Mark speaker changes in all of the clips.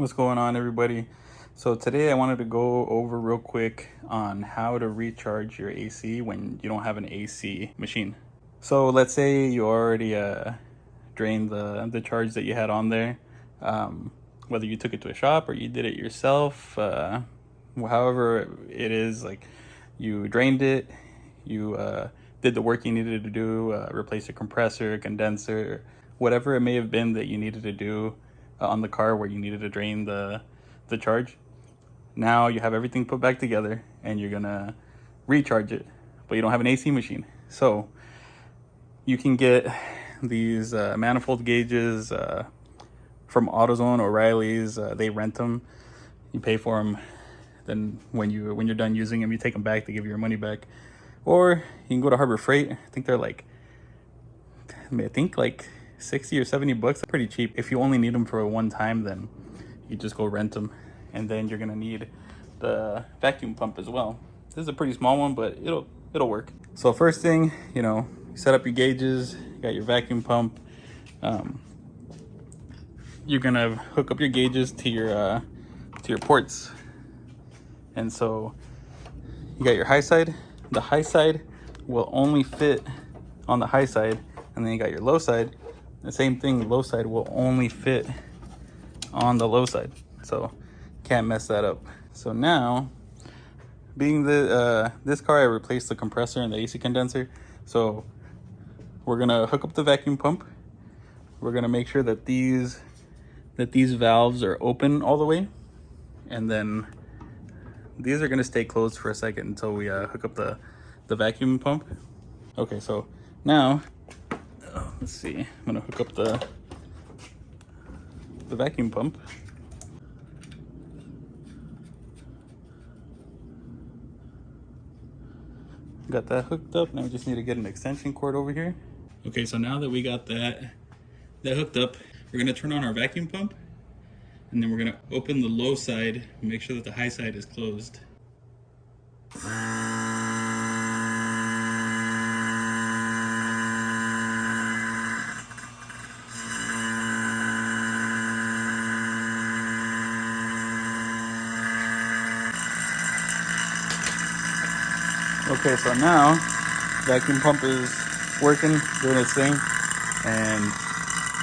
Speaker 1: What's going on, everybody? So today I wanted to go over real quick on how to recharge your AC when you don't have an AC machine. So let's say you already drained the charge that you had on there, whether you took it to a shop or you did it yourself. However it is, like, you drained it, you did the work you needed to do, replace a compressor, condenser, whatever it may have been that you needed to do on the car where you needed to drain the charge. Now you have everything put back together and you're gonna recharge it, but you don't have an AC machine. So you can get these manifold gauges from AutoZone or O'Reilly's. They rent them. You pay for them. Then when you're done using them, you take them back. They give you your money back. Or you can go to Harbor Freight. I think they're like 60 or 70 bucks. Pretty cheap. If you only need them for one time, then you just go rent them. And then you're gonna need the vacuum pump as well. This is a pretty small one, but it'll work. So first thing, you set up your gauges. You got your vacuum pump. You're gonna hook up your gauges to your ports. And so you got your high side. The high side will only fit on the high side, and then you got your low side. The same thing, the low side will only fit on the low side. So can't mess that up. So now, being this car, I replaced the compressor and the AC condenser. So we're gonna hook up the vacuum pump. We're gonna make sure that these valves are open all the way, and then these are gonna stay closed for a second until we hook up the vacuum pump. Okay, so now let's see. I'm gonna hook up the vacuum pump. Got that hooked up. Now we just need to get an extension cord over here. Okay, so now that we got that hooked up, we're gonna turn on our vacuum pump, and then we're gonna open the low side and make sure that the high side is closed. Okay, so now vacuum pump is working, doing its thing, and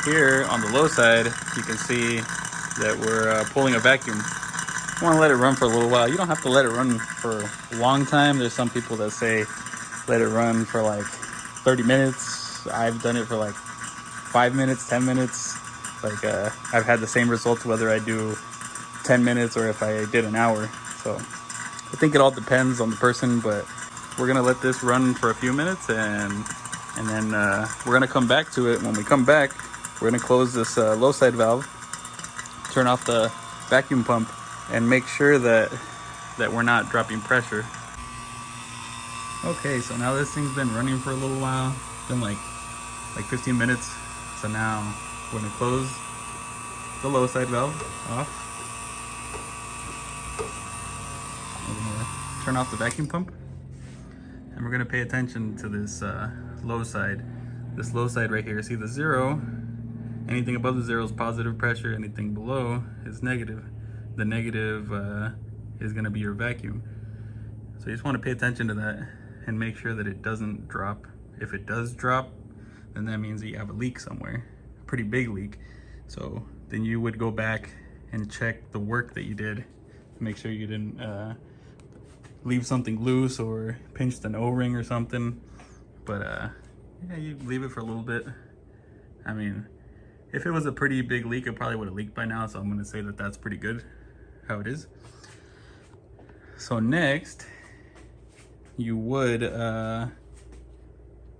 Speaker 1: here on the low side you can see that we're pulling a vacuum. You want to let it run for a little while. You don't have to let it run for a long time. There's some people that say let it run for like 30 minutes. I've done it for like 5 minutes, 10 minutes. Like I've had the same results whether I do 10 minutes or if I did an hour. So I think it all depends on the person, but we're gonna let this run for a few minutes, and then we're gonna come back to it. When we come back, we're gonna close this low side valve, turn off the vacuum pump, and make sure that we're not dropping pressure. Okay, so now this thing's been running for a little while. It's been like 15 minutes. So now we're gonna close the low side valve off. We're gonna turn off the vacuum pump, and we're gonna pay attention to this low side. This low side right here. See the zero? Anything above the zero is positive pressure. Anything below is negative. The negative is gonna be your vacuum. So you just want to pay attention to that and make sure that it doesn't drop. If it does drop, then that means that you have a leak somewhere, a pretty big leak. So then you would go back and check the work that you did to make sure you didn't leave something loose or pinched an O-ring or something. But yeah, you leave it for a little bit. I mean, if it was a pretty big leak, it probably would have leaked by now. So I'm gonna say that that's pretty good how it is. So next, you would,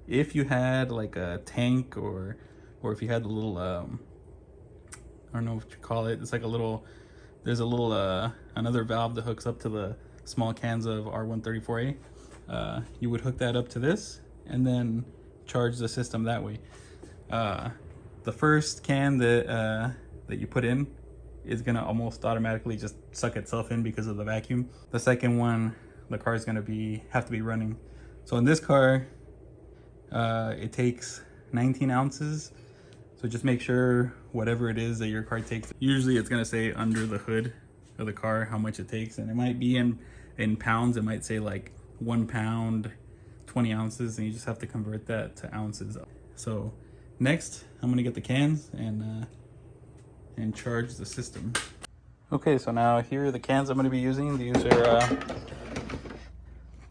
Speaker 1: if you had like a tank or if you had a little, I don't know what you call it. It's like there's a little, another valve that hooks up to the small cans of R134A. You would hook that up to this and then charge the system that way. The first can that you put in is gonna almost automatically just suck itself in because of the vacuum. The second one, the car is gonna have to be running. So in this car, it takes 19 ounces. So just make sure whatever it is that your car takes, usually it's gonna say under the hood of the car how much it takes, and it might be in pounds. It might say like 1 pound, 20 ounces, and you just have to convert that to ounces. So next, I'm gonna get the cans and charge the system. Okay, so now here are the cans I'm gonna be using. These are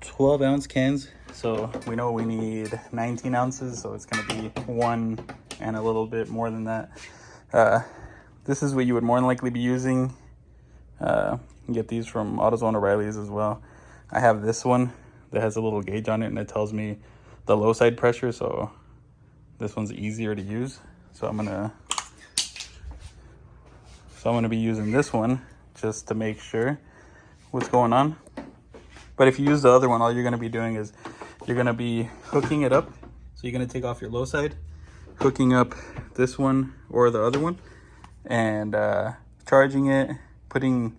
Speaker 1: 12 ounce cans. So we know we need 19 ounces, so it's gonna be one and a little bit more than that. This is what you would more than likely be using. You get these from AutoZone, O'Reilly's as well. I have this one that has a little gauge on it, and it tells me the low side pressure, so this one's easier to use. So I'm gonna be using this one just to make sure what's going on. But if you use the other one, all you're gonna be doing is you're gonna be hooking it up. So you're gonna take off your low side, hooking up this one or the other one, and charging it, putting,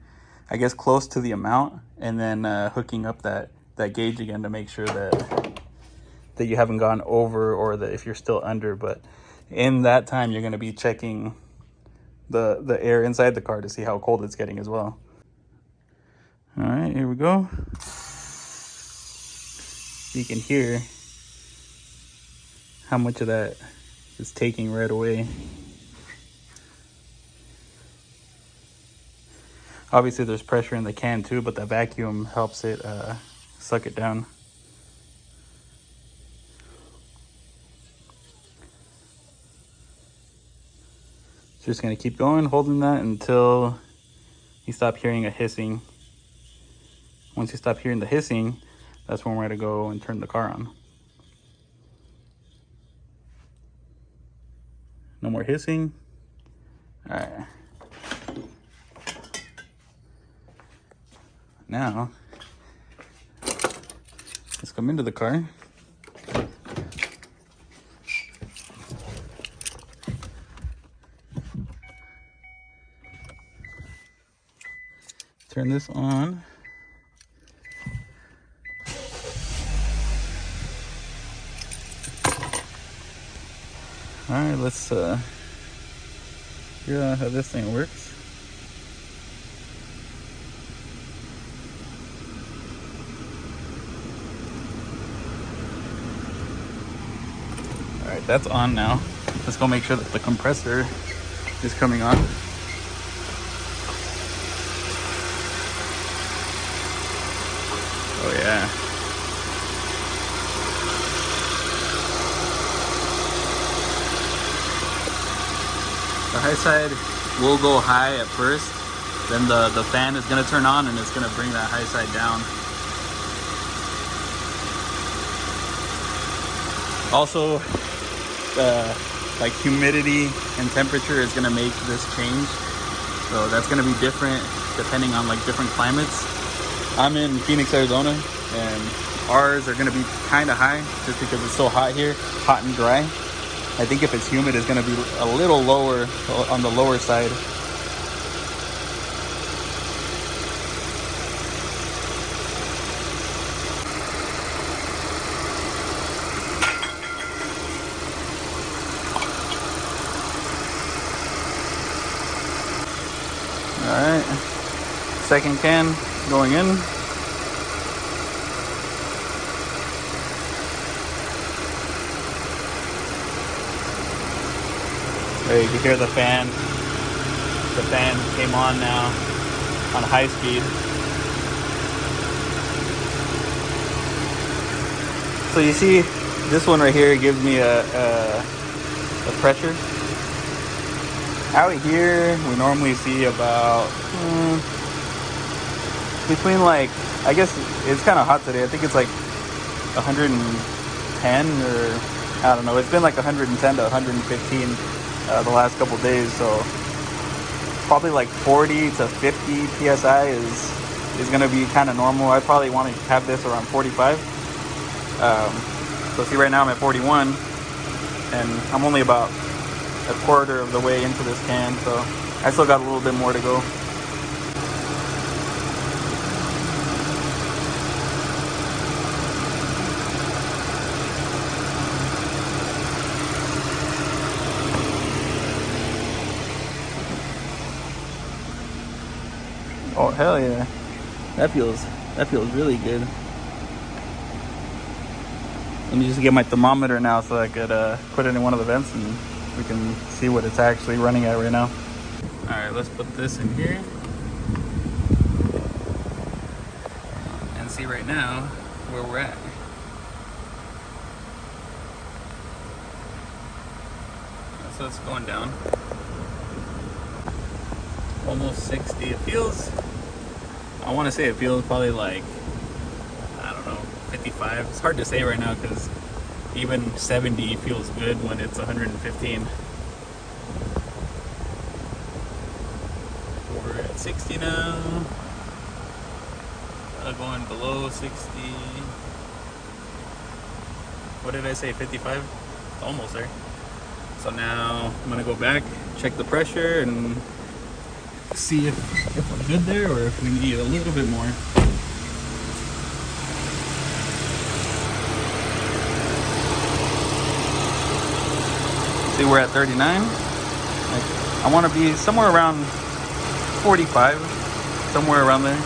Speaker 1: I guess, close to the amount, and then hooking up that gauge again to make sure that you haven't gone over, or that if you're still under. But in that time, you're gonna be checking the air inside the car to see how cold it's getting as well. All right, here we go. You can hear how much of that is taking right away. Obviously there's pressure in the can too, but the vacuum helps it suck it down. Just gonna keep going, holding that until you stop hearing a hissing. Once you stop hearing the hissing, that's when we're gonna go and turn the car on. No more hissing. All right. Now, let's come into the car. Turn this on. All right, let's figure out how this thing works. All right, that's on now. Let's go make sure that the compressor is coming on. Oh yeah. The high side will go high at first, then the fan is gonna turn on and it's gonna bring that high side down. Also, like humidity and temperature is gonna make this change. So that's gonna be different depending on like different climates. I'm in Phoenix, Arizona, and ours are gonna be kind of high just because it's so hot here, hot and dry. I think if it's humid, it's gonna be a little lower, on the lower side. All right, second can going in. There you can hear the fan. The fan came on now on high speed. So you see, this one right here gives me a pressure. Out here, we normally see about between, like, I guess it's kind of hot today. I think it's like 110, or I don't know. It's been like 110 to 115 the last couple days. So probably like 40 to 50 psi is gonna be kind of normal. I probably want to have this around 45. So see, right now I'm at 41, and I'm only about a quarter of the way into this can, so I still got a little bit more to go. Oh hell yeah. That feels really good. Let me just get my thermometer now so I could put it in one of the vents and we can see what it's actually running at right now. Alright, let's put this in here and see right now where we're at. So it's going down. Almost 60. It feels, I want to say it feels probably like, I don't know, 55. It's hard to say right now because even 70 feels good when it's 115. We're at 60 now. Going below 60. What did I say, 55? It's almost there. So now I'm gonna go back, check the pressure, and see if we're good there or if we need a little bit more. See, we're at 39. I want to be somewhere around 45, somewhere around there.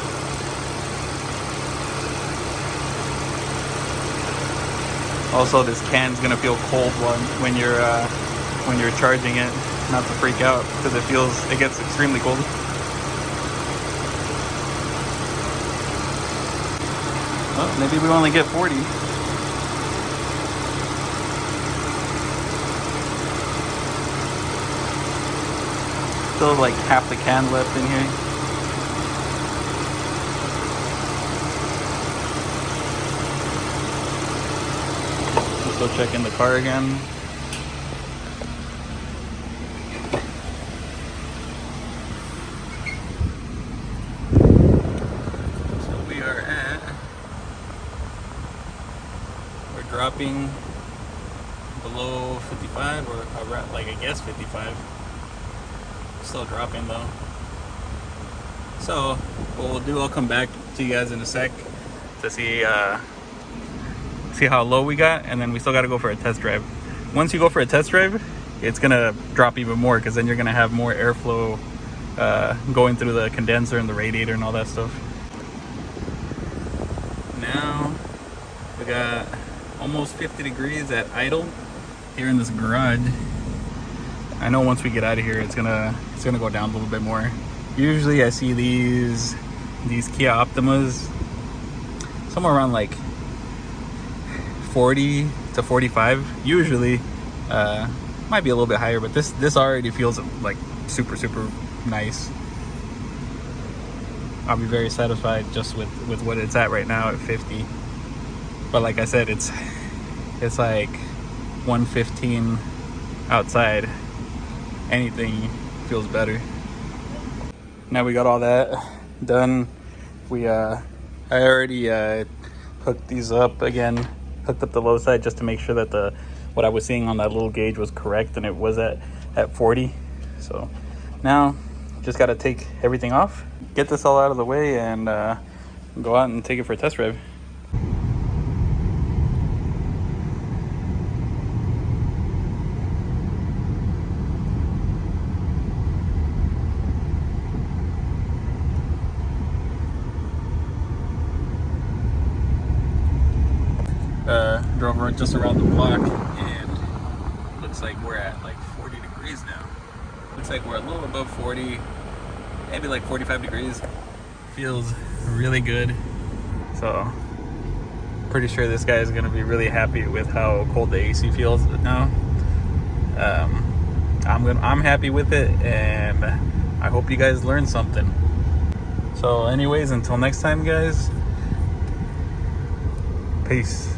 Speaker 1: Also, this can's gonna feel cold when you're charging it. Not to freak out because it gets extremely cold. Well, maybe we only get 40. Still like half the can left in here. Let's go check in the car again. Dropping below 55 or around, like, I guess 55. Still dropping though. So what we'll do, I'll come back to you guys in a sec to see how low we got, and then we still got to go for a test drive. Once you go for a test drive, it's gonna drop even more because then you're gonna have more airflow going through the condenser and the radiator and all that stuff. Now we got almost 50 degrees at idle here in this garage. I know once we get out of here, it's gonna go down a little bit more. Usually I see these Kia Optimas somewhere around like 40 to 45. Usually might be a little bit higher, but this already feels like super nice. I'll be very satisfied just with what it's at right now at 50. But like I said, it's like 115 outside. Anything feels better. Now we got all that done. I already hooked these up again. Hooked up the low side just to make sure that what I was seeing on that little gauge was correct, and it was at 40. So now just got to take everything off, get this all out of the way, and go out and take it for a test drive. Drove just around the block, and looks like we're at like 40 degrees now. Looks like we're a little above 40, maybe like 45 degrees. Feels really good. So pretty sure this guy is going to be really happy with how cold the AC feels now. I'm happy with it, and I hope you guys learned something. So anyways, until next time, guys, peace.